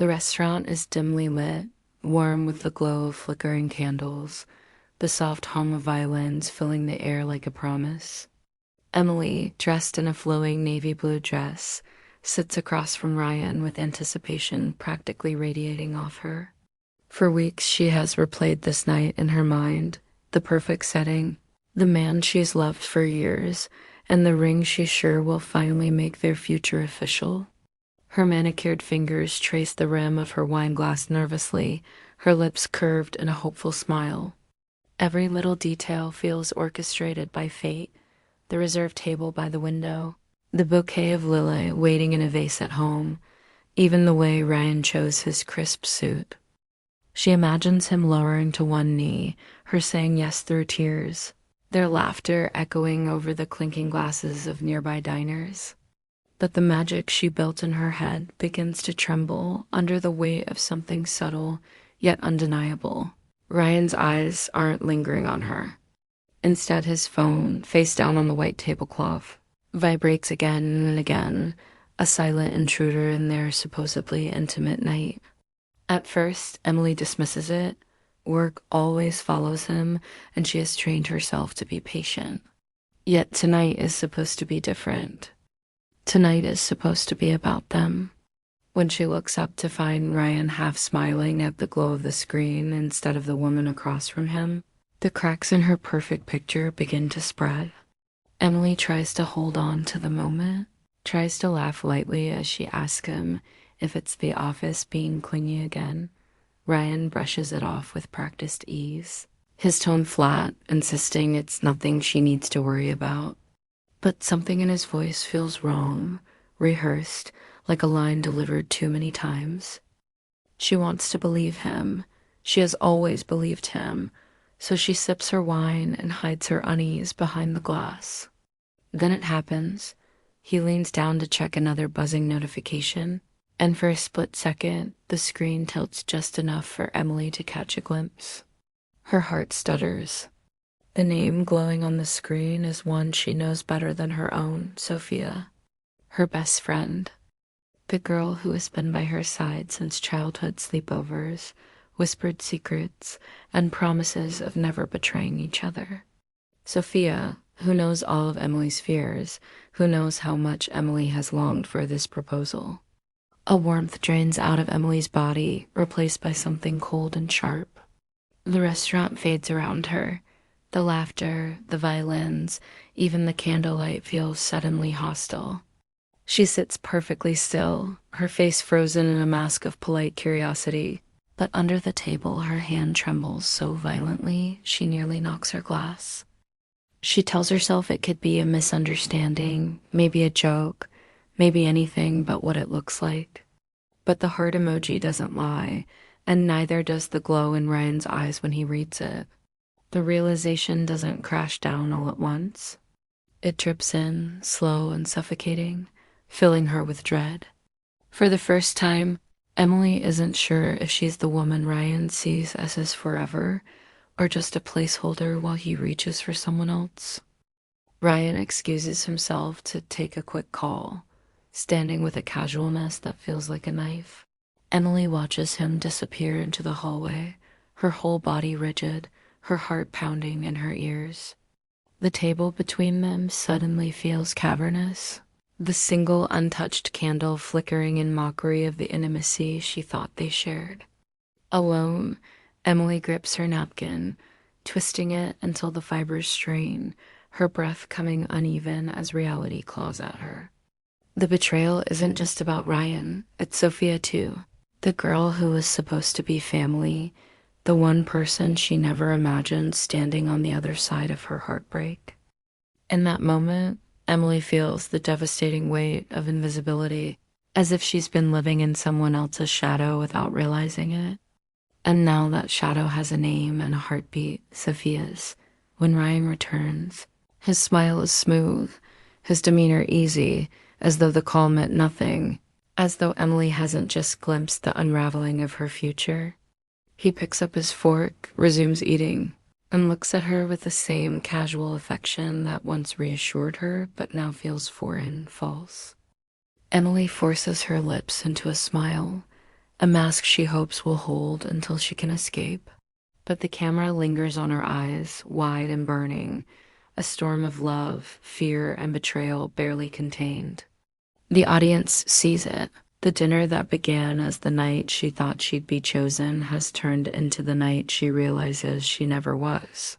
The restaurant is dimly lit, warm with the glow of flickering candles, the soft hum of violins filling the air like a promise. Emily, dressed in a flowing navy blue dress, sits across from Ryan with anticipation practically radiating off her. For weeks, she has replayed this night in her mind, the perfect setting, the man she's loved for years, and the ring she's sure will finally make their future official. Her manicured fingers trace the rim of her wine glass nervously, her lips curved in a hopeful smile. Every little detail feels orchestrated by fate: the reserved table by the window, the bouquet of lily waiting in a vase at home, even the way Ryan chose his crisp suit. She imagines him lowering to one knee, her saying yes through tears, their laughter echoing over the clinking glasses of nearby diners. But the magic she built in her head begins to tremble under the weight of something subtle yet undeniable. Ryan's eyes aren't lingering on her. Instead, his phone, face down on the white tablecloth, vibrates again and again, a silent intruder in their supposedly intimate night. At first, Emily dismisses it. Work always follows him, and she has trained herself to be patient. Yet tonight is supposed to be different. Tonight is supposed to be about them. When she looks up to find Ryan half smiling at the glow of the screen instead of the woman across from him, the cracks in her perfect picture begin to spread. Emily tries to hold on to the moment, tries to laugh lightly as she asks him if it's the office being clingy again. Ryan brushes it off with practiced ease, his tone flat, insisting it's nothing she needs to worry about. But something in his voice feels wrong, rehearsed, like a line delivered too many times. She wants to believe him. She has always believed him. So she sips her wine and hides her unease behind the glass. Then it happens. He leans down to check another buzzing notification, and for a split second, the screen tilts just enough for Emily to catch a glimpse. Her heart stutters. The name glowing on the screen is one she knows better than her own, Sophia, her best friend, the girl who has been by her side since childhood sleepovers, whispered secrets, and promises of never betraying each other. Sophia, who knows all of Emily's fears, who knows how much Emily has longed for this proposal. A warmth drains out of Emily's body, replaced by something cold and sharp. The restaurant fades around her. The laughter, the violins, even the candlelight feels suddenly hostile. She sits perfectly still, her face frozen in a mask of polite curiosity, but under the table her hand trembles so violently she nearly knocks her glass. She tells herself it could be a misunderstanding, maybe a joke, maybe anything but what it looks like. But the heart emoji doesn't lie, and neither does the glow in Ryan's eyes when he reads it. The realization doesn't crash down all at once. It drips in, slow and suffocating, filling her with dread. For the first time, Emily isn't sure if she's the woman Ryan sees as his forever, or just a placeholder while he reaches for someone else. Ryan excuses himself to take a quick call, standing with a casualness that feels like a knife. Emily watches him disappear into the hallway, her whole body rigid, her heart pounding in her ears. The table between them suddenly feels cavernous, the single untouched candle flickering in mockery of the intimacy she thought they shared. Alone, Emily grips her napkin, twisting it until the fibers strain, her breath coming uneven as reality claws at her. The betrayal isn't just about Ryan, it's Sophia too, the girl who was supposed to be family, the one person she never imagined standing on the other side of her heartbreak. In that moment, Emily feels the devastating weight of invisibility, as if she's been living in someone else's shadow without realizing it. And now that shadow has a name and a heartbeat, Sophia's. When Ryan returns, his smile is smooth, his demeanor easy, as though the call meant nothing, as though Emily hasn't just glimpsed the unraveling of her future. He picks up his fork, resumes eating, and looks at her with the same casual affection that once reassured her but now feels foreign, false. Emily forces her lips into a smile, a mask she hopes will hold until she can escape. But the camera lingers on her eyes, wide and burning, a storm of love, fear, and betrayal barely contained. The audience sees it. The dinner that began as the night she thought she'd be chosen has turned into the night she realizes she never was.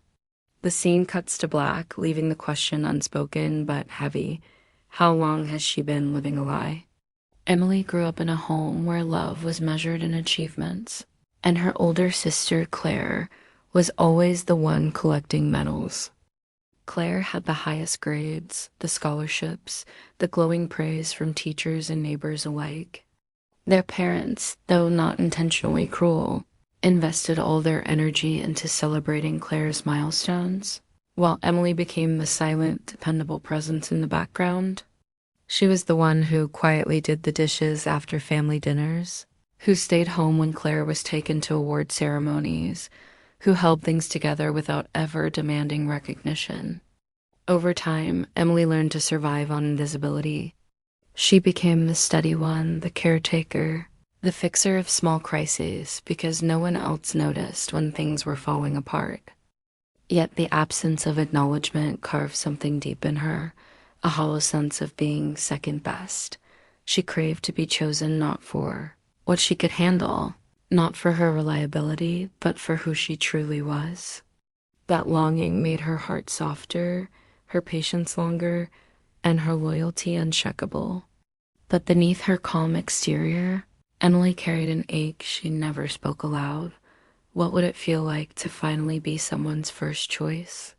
The scene cuts to black, leaving the question unspoken but heavy. How long has she been living a lie? Emily grew up in a home where love was measured in achievements, and her older sister, Claire, was always the one collecting medals. Claire had the highest grades, the scholarships, the glowing praise from teachers and neighbors alike. Their parents, though not intentionally cruel, invested all their energy into celebrating Claire's milestones, while Emily became the silent, dependable presence in the background. She was the one who quietly did the dishes after family dinners, who stayed home when Claire was taken to award ceremonies, who held things together without ever demanding recognition. Over time, Emily learned to survive on invisibility. She became the steady one, the caretaker, the fixer of small crises because no one else noticed when things were falling apart. Yet the absence of acknowledgement carved something deep in her, a hollow sense of being second best. She craved to be chosen not for what she could handle, not for her reliability, but for who she truly was. That longing made her heart softer, her patience longer, and her loyalty uncheckable. But beneath her calm exterior, Emily carried an ache she never spoke aloud. What would it feel like to finally be someone's first choice?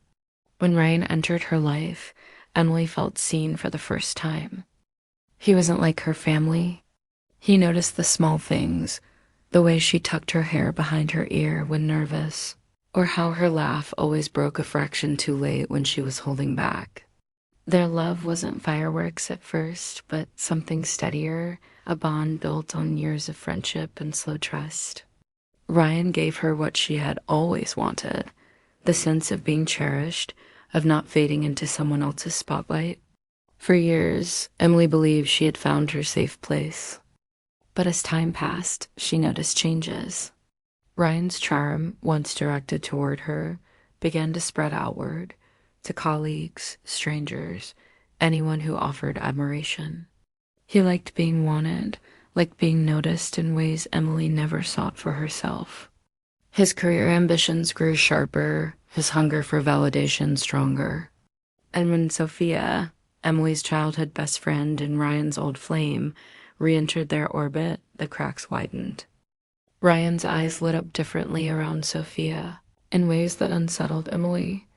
When Ryan entered her life, Emily felt seen for the first time. He wasn't like her family. He noticed the small things, the way she tucked her hair behind her ear when nervous, or how her laugh always broke a fraction too late when she was holding back. Their love wasn't fireworks at first, but something steadier, a bond built on years of friendship and slow trust. Ryan gave her what she had always wanted, the sense of being cherished, of not fading into someone else's spotlight. For years, Emily believed she had found her safe place. But as time passed, she noticed changes. Ryan's charm, once directed toward her, began to spread outward, to colleagues, strangers, anyone who offered admiration. He liked being wanted, liked being noticed in ways Emily never sought for herself. His career ambitions grew sharper, his hunger for validation stronger. And when Sophia, Emily's childhood best friend and Ryan's old flame, re-entered their orbit, the cracks widened. Ryan's eyes lit up differently around Sophia, in ways that unsettled Emily.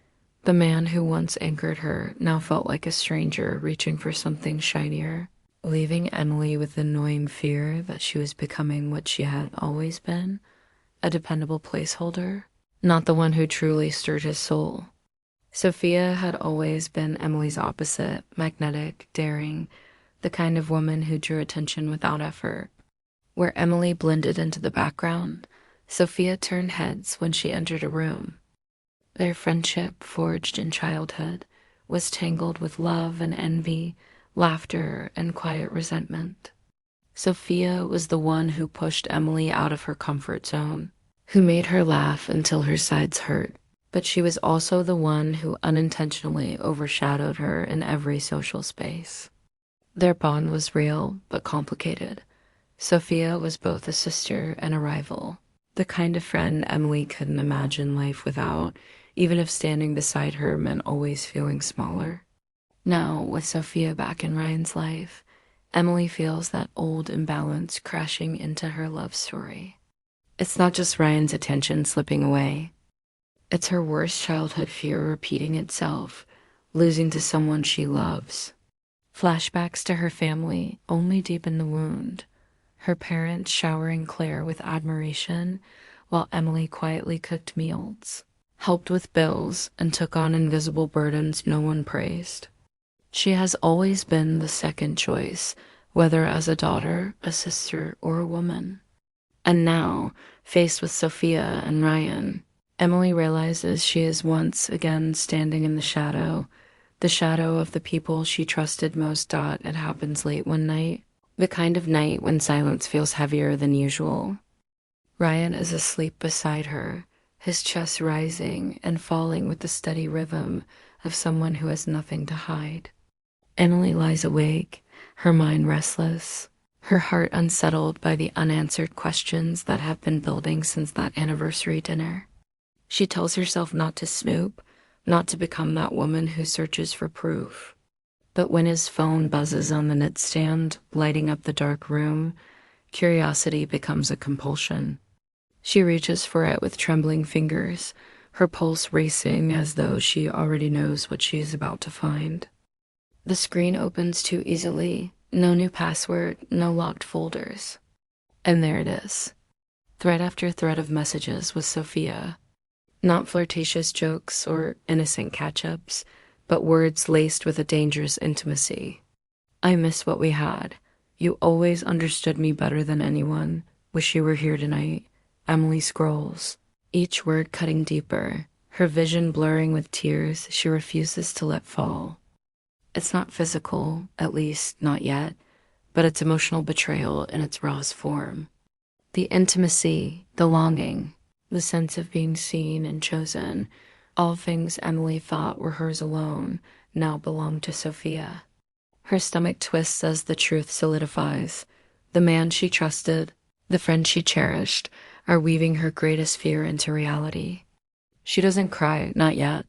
The man who once anchored her now felt like a stranger reaching for something shinier, leaving Emily with the annoying fear that she was becoming what she had always been, a dependable placeholder, not the one who truly stirred his soul. Sophia had always been Emily's opposite, magnetic, daring, the kind of woman who drew attention without effort. Where Emily blended into the background, Sophia turned heads when she entered a room. Their friendship, forged in childhood, was tangled with love and envy, laughter and quiet resentment. Sophia was the one who pushed Emily out of her comfort zone, who made her laugh until her sides hurt, but she was also the one who unintentionally overshadowed her in every social space. Their bond was real but complicated. Sophia was both a sister and a rival, the kind of friend Emily couldn't imagine life without, even if standing beside her meant always feeling smaller. Now, with Sophia back in Ryan's life, Emily feels that old imbalance crashing into her love story. It's not just Ryan's attention slipping away. It's her worst childhood fear repeating itself, losing to someone she loves. Flashbacks to her family only deepen the wound. Her parents showering Claire with admiration, while Emily quietly cooked meals, helped with bills, and took on invisible burdens no one praised. She has always been the second choice, whether as a daughter, a sister, or a woman. And now, faced with Sophia and Ryan, Emily realizes she is once again standing in the shadow of the people she trusted most. It happens late one night, The kind of night when silence feels heavier than usual. Ryan is asleep beside her, his chest rising and falling with the steady rhythm of someone who has nothing to hide. Emily lies awake, her mind restless, her heart unsettled by the unanswered questions that have been building since that anniversary dinner. She tells herself not to snoop, not to become that woman who searches for proof. But when his phone buzzes on the nightstand, lighting up the dark room, curiosity becomes a compulsion. She reaches for it with trembling fingers, her pulse racing as though she already knows what she is about to find. The screen opens too easily, no new password, no locked folders. And there it is. Thread after thread of messages with Sophia. Not flirtatious jokes or innocent catch-ups, but words laced with a dangerous intimacy. I miss what we had. You always understood me better than anyone. Wish you were here tonight. Emily scrolls, each word cutting deeper, her vision blurring with tears she refuses to let fall. It's not physical, at least not yet, but it's emotional betrayal in its rawest form. The intimacy, the longing, the sense of being seen and chosen, all things Emily thought were hers alone, now belong to Sophia. Her stomach twists as the truth solidifies. The man she trusted, the friend she cherished, are weaving her greatest fear into reality. She doesn't cry, not yet.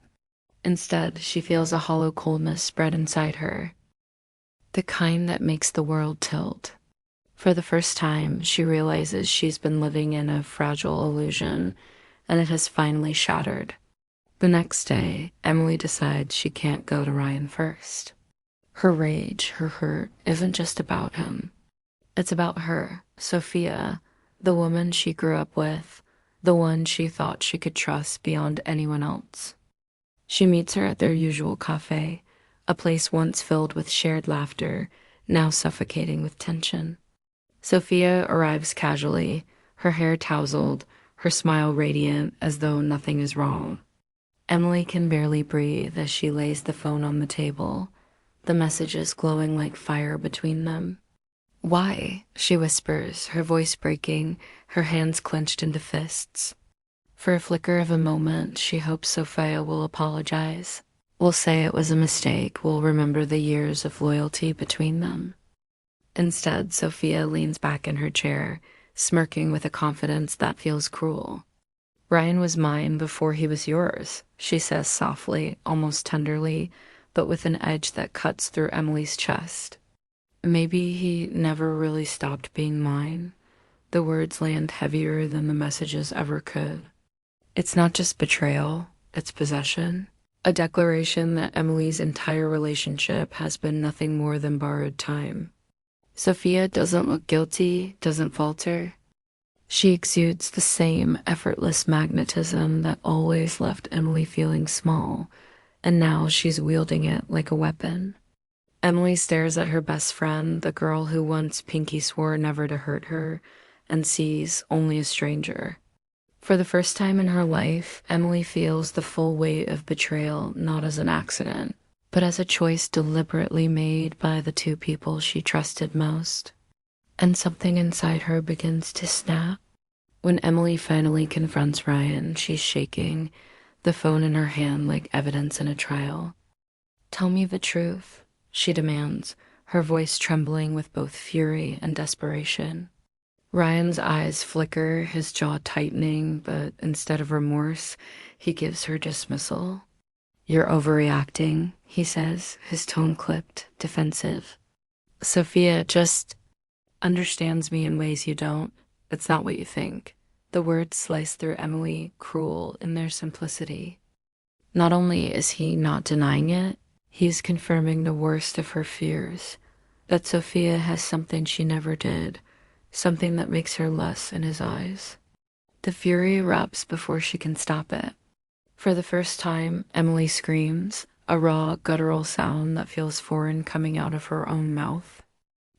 Instead, she feels a hollow coldness spread inside her, the kind that makes the world tilt. For the first time, she realizes she's been living in a fragile illusion, and it has finally shattered. The next day, Emily decides she can't go to Ryan first. Her rage, her hurt, isn't just about him. It's about her, Sophia, the woman she grew up with, the one she thought she could trust beyond anyone else. She meets her at their usual cafe, a place once filled with shared laughter, now suffocating with tension. Sophia arrives casually, her hair tousled, her smile radiant as though nothing is wrong. Emily can barely breathe as she lays the phone on the table, the messages glowing like fire between them. "Why?" she whispers, her voice breaking, her hands clenched into fists. For a flicker of a moment, she hopes Sophia will apologize, will say it was a mistake, will remember the years of loyalty between them. Instead, Sophia leans back in her chair, smirking with a confidence that feels cruel. "Ryan was mine before he was yours," she says softly, almost tenderly, but with an edge that cuts through Emily's chest. "Maybe he never really stopped being mine." The words land heavier than the messages ever could. It's not just betrayal, it's possession. A declaration that Emily's entire relationship has been nothing more than borrowed time. Sophia doesn't look guilty, doesn't falter. She exudes the same effortless magnetism that always left Emily feeling small, and now she's wielding it like a weapon. Emily stares at her best friend, the girl who once Pinky swore never to hurt her, and sees only a stranger. For the first time in her life, Emily feels the full weight of betrayal not as an accident, but as a choice deliberately made by the two people she trusted most. And something inside her begins to snap. When Emily finally confronts Ryan, she's shaking, the phone in her hand like evidence in a trial. "Tell me the truth," she demands, her voice trembling with both fury and desperation. Ryan's eyes flicker, his jaw tightening, but instead of remorse, he gives her dismissal. "You're overreacting," he says, his tone clipped, defensive. "Sophia just understands me in ways you don't. It's not what you think." The words slice through Emily, cruel in their simplicity. Not only is he not denying it, he's confirming the worst of her fears, that Sophia has something she never did, something that makes her less in his eyes. The fury erupts before she can stop it. For the first time, Emily screams, a raw, guttural sound that feels foreign coming out of her own mouth.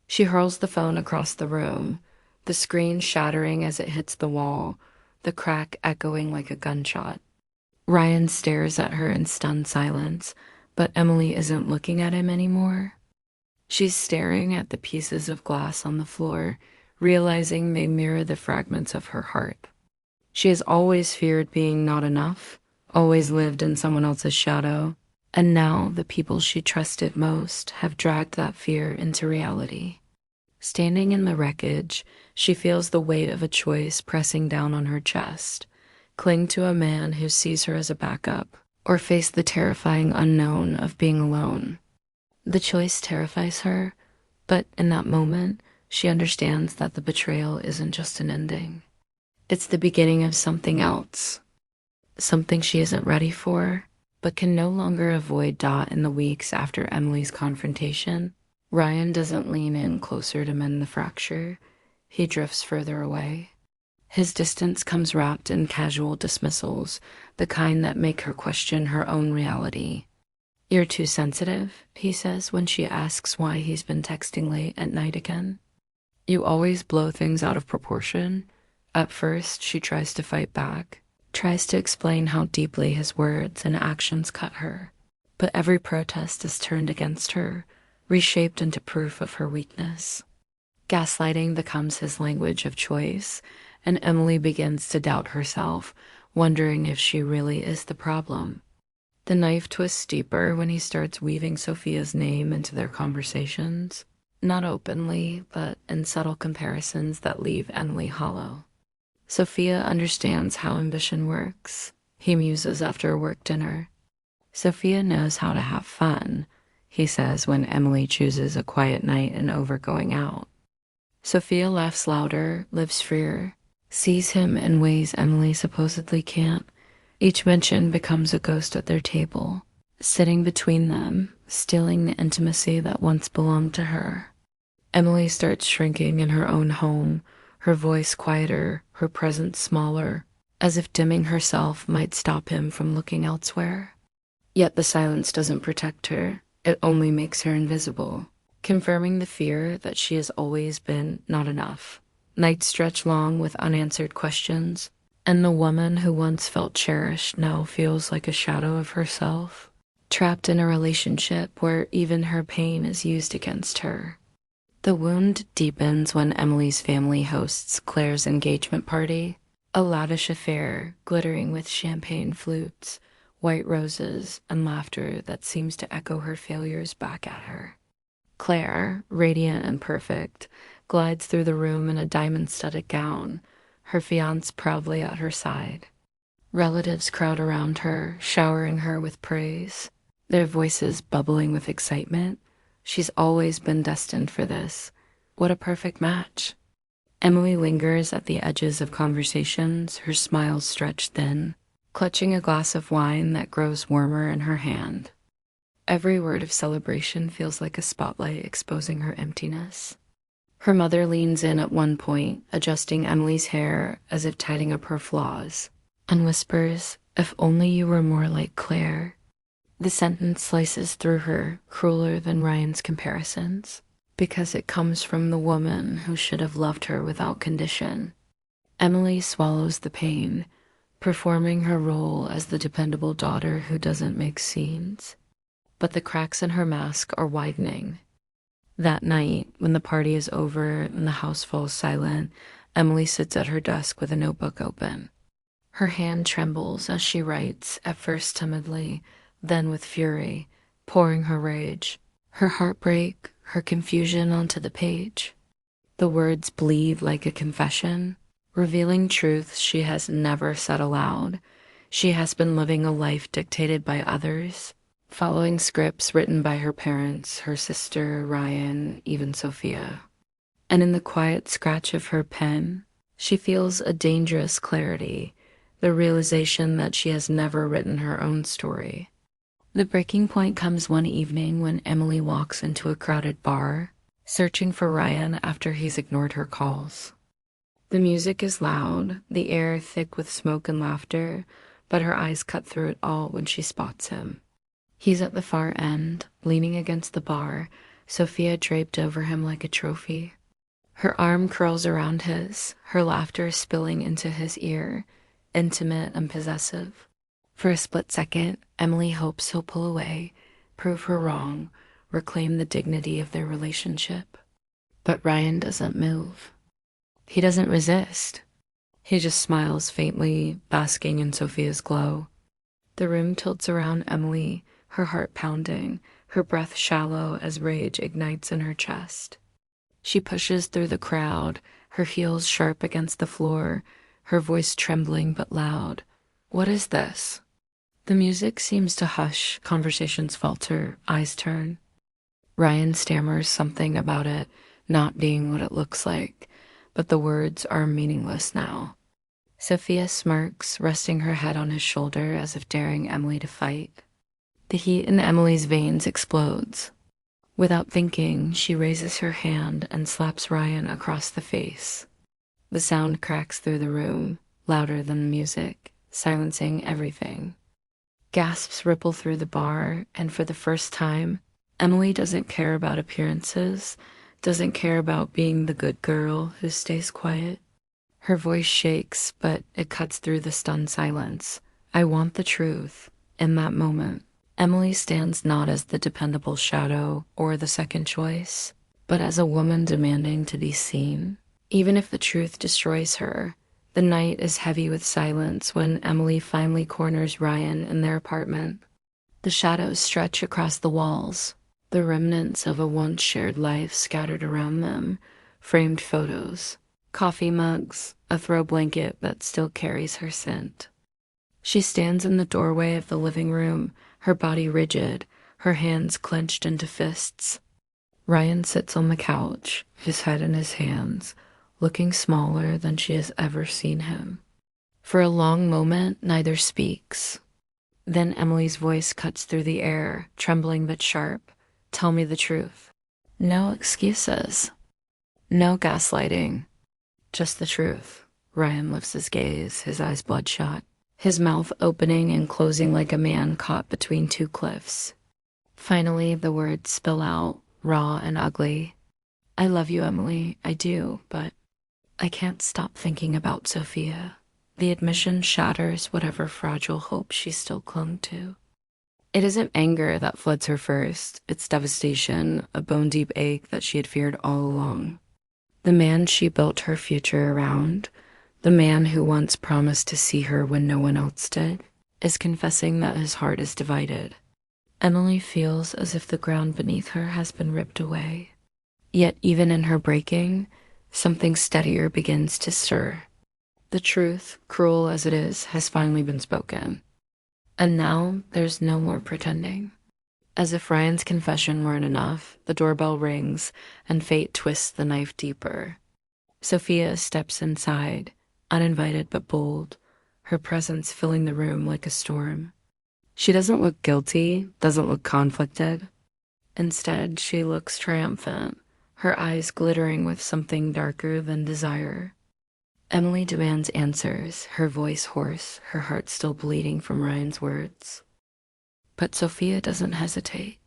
She hurls the phone across the room, the screen shattering as it hits the wall, the crack echoing like a gunshot. Ryan stares at her in stunned silence, but Emily isn't looking at him anymore. She's staring at the pieces of glass on the floor, realizing they mirror the fragments of her heart. She has always feared being not enough, always lived in someone else's shadow, and now the people she trusted most have dragged that fear into reality. Standing in the wreckage, she feels the weight of a choice pressing down on her chest. Cling to a man who sees her as a backup, or face the terrifying unknown of being alone. The choice terrifies her, but in that moment, she understands that the betrayal isn't just an ending. It's the beginning of something else, something she isn't ready for, but can no longer avoid. In the weeks after Emily's confrontation, Ryan doesn't lean in closer to mend the fracture. He drifts further away. His distance comes wrapped in casual dismissals, the kind that make her question her own reality. "You're too sensitive," he says when she asks why he's been texting late at night again. "You always blow things out of proportion." At first, she tries to fight back, tries to explain how deeply his words and actions cut her. But every protest is turned against her, reshaped into proof of her weakness. Gaslighting becomes his language of choice, and Emily begins to doubt herself, wondering if she really is the problem. The knife twists deeper when he starts weaving Sophia's name into their conversations, not openly, but in subtle comparisons that leave Emily hollow. Sophia understands how ambition works, he muses after a work dinner. Sophia knows how to have fun, he says when Emily chooses a quiet night and over going out. Sophia laughs louder, lives freer, sees him in ways Emily supposedly can't. Each mention becomes a ghost at their table, sitting between them, stealing the intimacy that once belonged to her. Emily starts shrinking in her own home, her voice quieter, her presence smaller, as if dimming herself might stop him from looking elsewhere. Yet the silence doesn't protect her, it only makes her invisible, confirming the fear that she has always been not enough. Nights stretch long with unanswered questions, and the woman who once felt cherished now feels like a shadow of herself, trapped in a relationship where even her pain is used against her. The wound deepens when Emily's family hosts Claire's engagement party, a lavish affair glittering with champagne flutes, white roses, and laughter that seems to echo her failures back at her. Claire, radiant and perfect, glides through the room in a diamond-studded gown, her fiancé proudly at her side. Relatives crowd around her, showering her with praise, their voices bubbling with excitement. She's always been destined for this. What a perfect match. Emily lingers at the edges of conversations, her smile stretched thin, clutching a glass of wine that grows warmer in her hand. Every word of celebration feels like a spotlight exposing her emptiness. Her mother leans in at one point, adjusting Emily's hair as if tidying up her flaws, and whispers, "If only you were more like Claire." The sentence slices through her, crueler than Ryan's comparisons, because it comes from the woman who should have loved her without condition. Emily swallows the pain, performing her role as the dependable daughter who doesn't make scenes. But the cracks in her mask are widening. That night, when the party is over and the house falls silent, Emily sits at her desk with a notebook open. Her hand trembles as she writes, at first timidly, then with fury, pouring her rage, her heartbreak, her confusion onto the page. The words bleed like a confession, revealing truths she has never said aloud. She has been living a life dictated by others, following scripts written by her parents, her sister, Ryan, even Sophia. And in the quiet scratch of her pen, she feels a dangerous clarity, the realization that she has never written her own story. The breaking point comes one evening when Emily walks into a crowded bar, searching for Ryan after he's ignored her calls. The music is loud, the air thick with smoke and laughter, but her eyes cut through it all when she spots him. He's at the far end, leaning against the bar, Sophia draped over him like a trophy. Her arm curls around his, her laughter spilling into his ear, intimate and possessive. For a split second, Emily hopes he'll pull away, prove her wrong, reclaim the dignity of their relationship. But Ryan doesn't move. He doesn't resist. He just smiles faintly, basking in Sophia's glow. The room tilts around Emily, her heart pounding, her breath shallow as rage ignites in her chest. She pushes through the crowd, her heels sharp against the floor, her voice trembling but loud. What is this? The music seems to hush, conversations falter, eyes turn. Ryan stammers something about it not being what it looks like, but the words are meaningless now. Sophia smirks, resting her head on his shoulder as if daring Emily to fight. The heat in Emily's veins explodes. Without thinking, she raises her hand and slaps Ryan across the face. The sound cracks through the room, louder than the music, silencing everything. Gasps ripple through the bar, and for the first time, Emily doesn't care about appearances, doesn't care about being the good girl who stays quiet. Her voice shakes, but it cuts through the stunned silence. I want the truth. In that moment, Emily stands not as the dependable shadow or the second choice, but as a woman demanding to be seen. Even if the truth destroys her, the night is heavy with silence when Emily finally corners Ryan in their apartment. The shadows stretch across the walls, the remnants of a once shared life scattered around them, framed photos, coffee mugs, a throw blanket that still carries her scent. She stands in the doorway of the living room, her body rigid, her hands clenched into fists. Ryan sits on the couch, his head in his hands, looking smaller than she has ever seen him. For a long moment, neither speaks. Then Emily's voice cuts through the air, trembling but sharp. Tell me the truth. No excuses. No gaslighting. Just the truth. Ryan lifts his gaze, his eyes bloodshot, his mouth opening and closing like a man caught between two cliffs. Finally, the words spill out, raw and ugly. I love you, Emily. I do, but I can't stop thinking about Sophia. The admission shatters whatever fragile hope she still clung to. It isn't anger that floods her first. It's devastation, a bone-deep ache that she had feared all along. The man she built her future around, the man who once promised to see her when no one else did, is confessing that his heart is divided. Emily feels as if the ground beneath her has been ripped away. Yet even in her breaking, something steadier begins to stir. The truth, cruel as it is, has finally been spoken. And now there's no more pretending. As if Ryan's confession weren't enough, the doorbell rings and fate twists the knife deeper. Sophia steps inside, uninvited but bold, her presence filling the room like a storm. She doesn't look guilty, doesn't look conflicted. Instead, she looks triumphant, her eyes glittering with something darker than desire. Emily demands answers, her voice hoarse, her heart still bleeding from Ryan's words. But Sophia doesn't hesitate.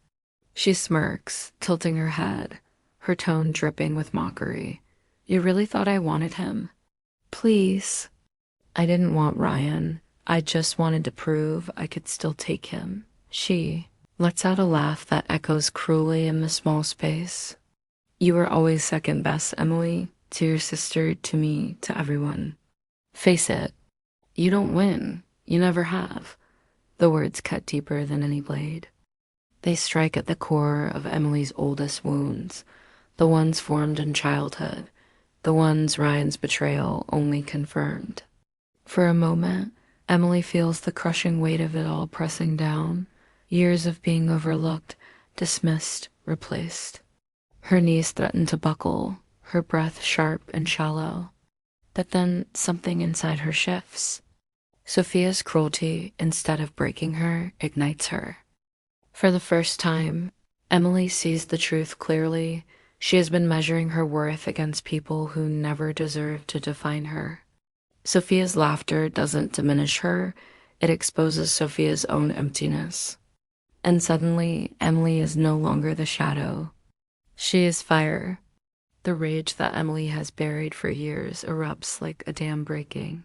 She smirks, tilting her head, her tone dripping with mockery. You really thought I wanted him? Please. I didn't want Ryan. I just wanted to prove I could still take him. She lets out a laugh that echoes cruelly in the small space. You were always second best, Emily. To your sister, to me, to everyone. Face it, you don't win. You never have. The words cut deeper than any blade. They strike at the core of Emily's oldest wounds, the ones formed in childhood, the ones Ryan's betrayal only confirmed. For a moment, Emily feels the crushing weight of it all pressing down, years of being overlooked, dismissed, replaced. Her knees threaten to buckle, her breath sharp and shallow. But then something inside her shifts. Sophia's cruelty, instead of breaking her, ignites her. For the first time, Emily sees the truth clearly. She has been measuring her worth against people who never deserved to define her. Sophia's laughter doesn't diminish her, it exposes Sophia's own emptiness. And suddenly, Emily is no longer the shadow. She is fire. The rage that Emily has buried for years erupts like a dam breaking.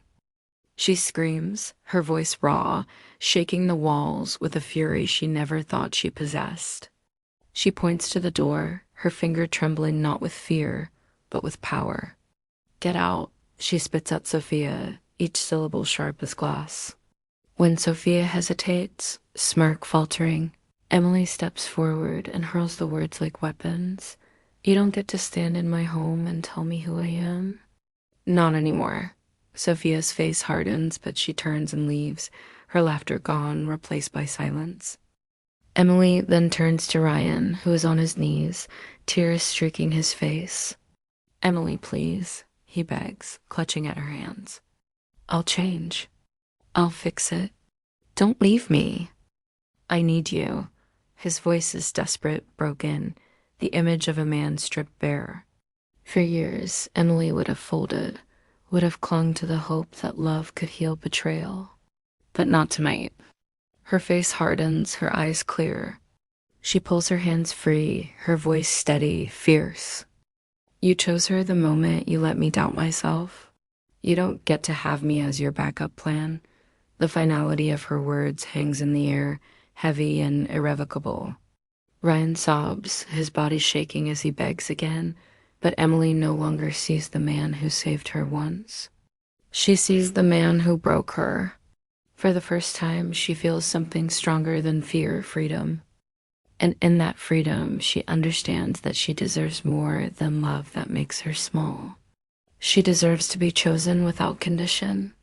She screams, her voice raw, shaking the walls with a fury she never thought she possessed. She points to the door, her finger trembling not with fear, but with power. Get out, she spits at Sophia, each syllable sharp as glass. When Sophia hesitates, smirk faltering, Emily steps forward and hurls the words like weapons. You don't get to stand in my home and tell me who I am. Not anymore. Sophia's face hardens, but she turns and leaves, her laughter gone, replaced by silence. Emily then turns to Ryan, who is on his knees, tears streaking his face. Emily, please, he begs, clutching at her hands. I'll change. I'll fix it. Don't leave me. I need you. His voice is desperate, broken, the image of a man stripped bare. For years, Emily would have folded, would have clung to the hope that love could heal betrayal. But not tonight. Her face hardens, her eyes clear. She pulls her hands free, her voice steady, fierce. You chose her the moment you let me doubt myself. You don't get to have me as your backup plan. The finality of her words hangs in the air, heavy and irrevocable. Ryan sobs, his body shaking as he begs again, but Emily no longer sees the man who saved her once. She sees the man who broke her. For the first time, she feels something stronger than fear, freedom. And in that freedom, she understands that she deserves more than love that makes her small. She deserves to be chosen without condition,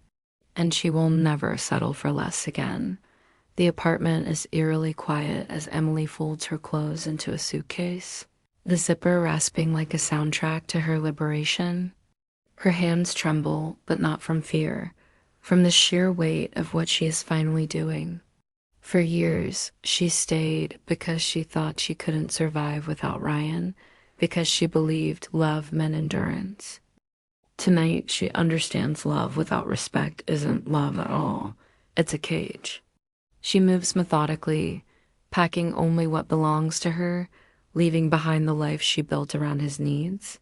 and she will never settle for less again. The apartment is eerily quiet as Emily folds her clothes into a suitcase, the zipper rasping like a soundtrack to her liberation. Her hands tremble, but not from fear, from the sheer weight of what she is finally doing. For years, she stayed because she thought she couldn't survive without Ryan, because she believed love meant endurance. Tonight, she understands love without respect isn't love at all. It's a cage. She moves methodically, packing only what belongs to her, leaving behind the life she built around his needs.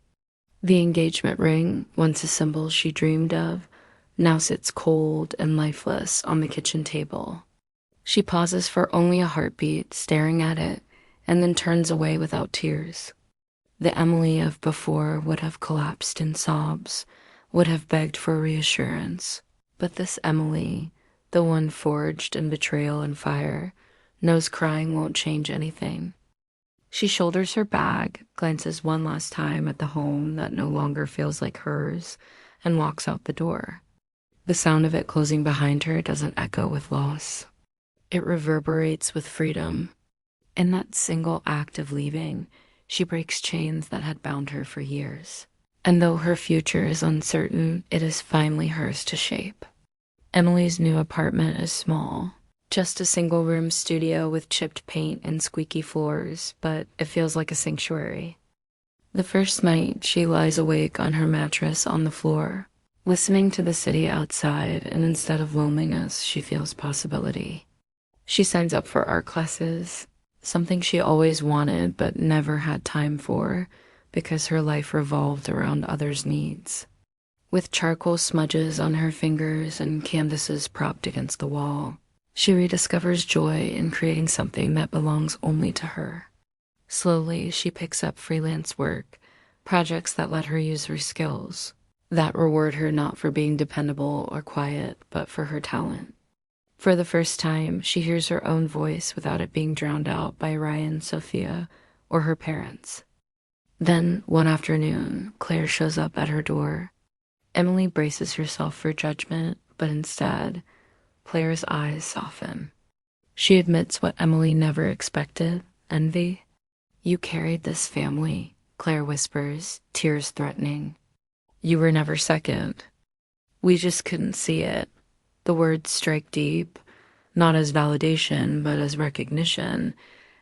The engagement ring, once a symbol she dreamed of, now sits cold and lifeless on the kitchen table. She pauses for only a heartbeat, staring at it, and then turns away without tears. The Emily of before would have collapsed in sobs, would have begged for reassurance. But this Emily, the one forged in betrayal and fire, knows crying won't change anything. She shoulders her bag, glances one last time at the home that no longer feels like hers, and walks out the door. The sound of it closing behind her doesn't echo with loss. It reverberates with freedom. In that single act of leaving, she breaks chains that had bound her for years. And though her future is uncertain, it is finally hers to shape. Emily's new apartment is small, just a single-room studio with chipped paint and squeaky floors, but it feels like a sanctuary. The first night, she lies awake on her mattress on the floor, listening to the city outside, and instead of loneliness, she feels possibility. She signs up for art classes, something she always wanted but never had time for because her life revolved around others' needs. With charcoal smudges on her fingers and canvases propped against the wall, she rediscovers joy in creating something that belongs only to her. Slowly, she picks up freelance work, projects that let her use her skills, that reward her not for being dependable or quiet, but for her talent. For the first time, she hears her own voice without it being drowned out by Ryan, Sophia, or her parents. Then, one afternoon, Claire shows up at her door. Emily braces herself for judgment, but instead, Claire's eyes soften. She admits what Emily never expected, envy. You carried this family, Claire whispers, tears threatening. You were never second. We just couldn't see it. The words strike deep, not as validation, but as recognition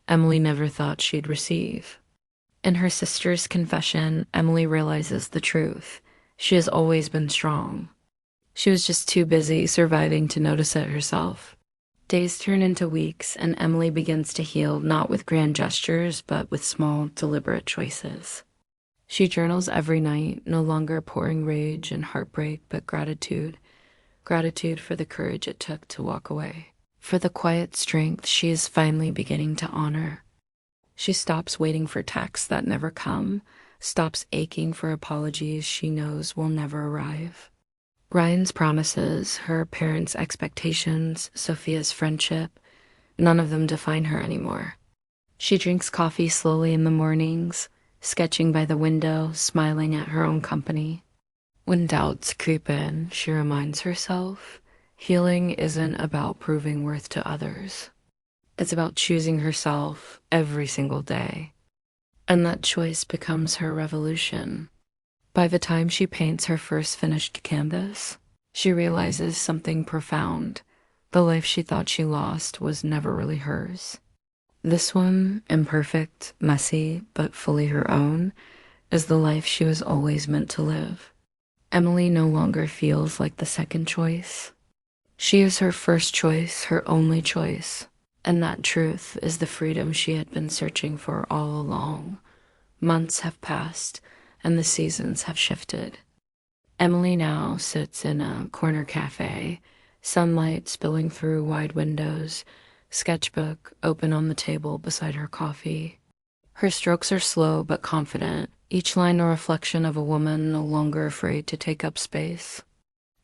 Emily never thought she'd receive. In her sister's confession, Emily realizes the truth. She has always been strong. She was just too busy surviving to notice it herself. Days turn into weeks, and Emily begins to heal not with grand gestures, but with small, deliberate choices. She journals every night, no longer pouring rage and heartbreak, but gratitude. Gratitude for the courage it took to walk away, for the quiet strength she is finally beginning to honor. She stops waiting for texts that never come, stops aching for apologies she knows will never arrive. Ryan's promises, her parents' expectations, Sophia's friendship, none of them define her anymore. She drinks coffee slowly in the mornings, sketching by the window, smiling at her own company. When doubts creep in, she reminds herself, healing isn't about proving worth to others. It's about choosing herself every single day. And that choice becomes her revolution. By the time she paints her first finished canvas, she realizes something profound. The life she thought she lost was never really hers. This one, imperfect, messy, but fully her own, is the life she was always meant to live. Emily no longer feels like the second choice. She is her first choice, her only choice. And that truth is the freedom she had been searching for all along. Months have passed, and the seasons have shifted. Emily now sits in a corner cafe, sunlight spilling through wide windows, sketchbook open on the table beside her coffee. Her strokes are slow but confident, each line a reflection of a woman no longer afraid to take up space.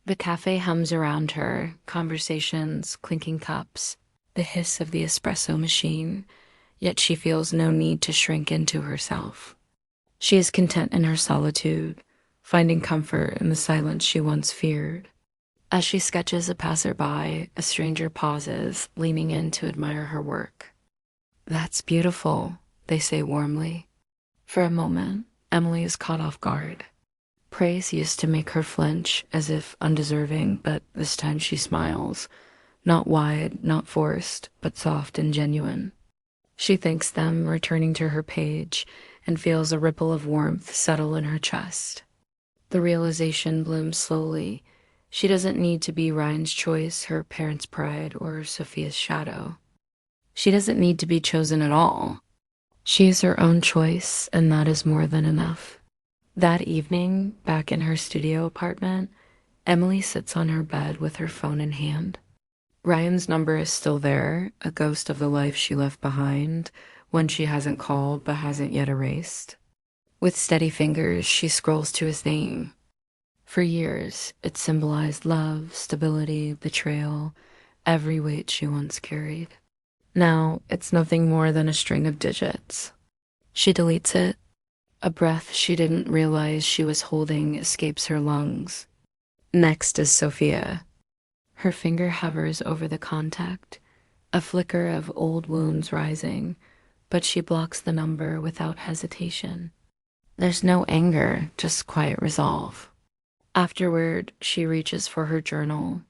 The cafe hums around her, conversations, clinking cups, the hiss of the espresso machine, yet she feels no need to shrink into herself. She is content in her solitude, finding comfort in the silence she once feared. As she sketches a passerby, a stranger pauses, leaning in to admire her work. "That's beautiful," they say warmly. For a moment, Emily is caught off guard. Praise used to make her flinch, as if undeserving, but this time she smiles. Not wide, not forced, but soft and genuine. She thanks them, returning to her page, and feels a ripple of warmth settle in her chest. The realization blooms slowly. She doesn't need to be Ryan's choice, her parents' pride, or Sophia's shadow. She doesn't need to be chosen at all. She is her own choice, and that is more than enough. That evening, back in her studio apartment, Emily sits on her bed with her phone in hand. Ryan's number is still there, a ghost of the life she left behind, one she hasn't called but hasn't yet erased. With steady fingers, she scrolls to his name. For years, it symbolized love, stability, betrayal, every weight she once carried. Now, it's nothing more than a string of digits. She deletes it. A breath she didn't realize she was holding escapes her lungs. Next is Sophia. Her finger hovers over the contact, a flicker of old wounds rising, but she blocks the number without hesitation. There's no anger, just quiet resolve. Afterward, she reaches for her journal,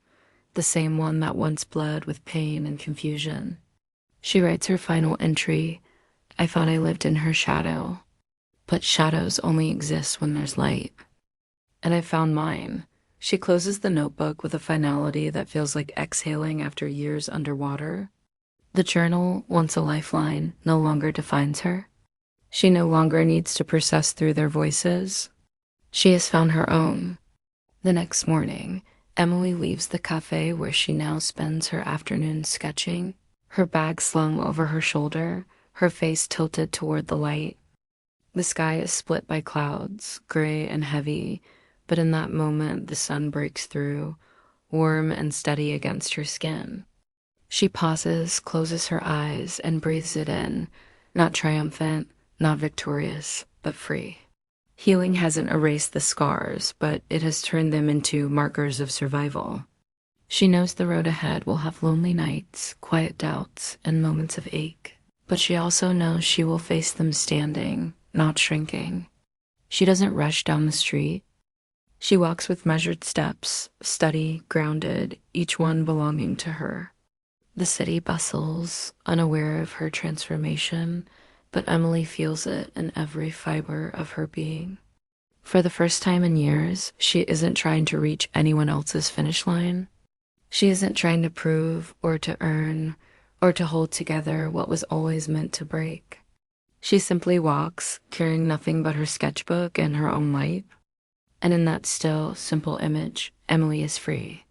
the same one that once bled with pain and confusion. She writes her final entry, "I thought I lived in her shadow, but shadows only exist when there's light. And I found mine." She closes the notebook with a finality that feels like exhaling after years underwater. The journal, once a lifeline, no longer defines her. She no longer needs to process through their voices. She has found her own. The next morning, Emily leaves the cafe where she now spends her afternoon sketching, her bag slung over her shoulder, her face tilted toward the light. The sky is split by clouds, gray and heavy, but in that moment the sun breaks through, warm and steady against her skin. She pauses, closes her eyes, and breathes it in, not triumphant, not victorious, but free. Healing hasn't erased the scars, but it has turned them into markers of survival. She knows the road ahead will have lonely nights, quiet doubts, and moments of ache. But she also knows she will face them standing, not shrinking. She doesn't rush down the street. She walks with measured steps, steady, grounded, each one belonging to her. The city bustles, unaware of her transformation, but Emily feels it in every fiber of her being. For the first time in years, she isn't trying to reach anyone else's finish line. She isn't trying to prove or to earn or to hold together what was always meant to break. She simply walks, carrying nothing but her sketchbook and her own light. And in that still, simple image, Emily is free.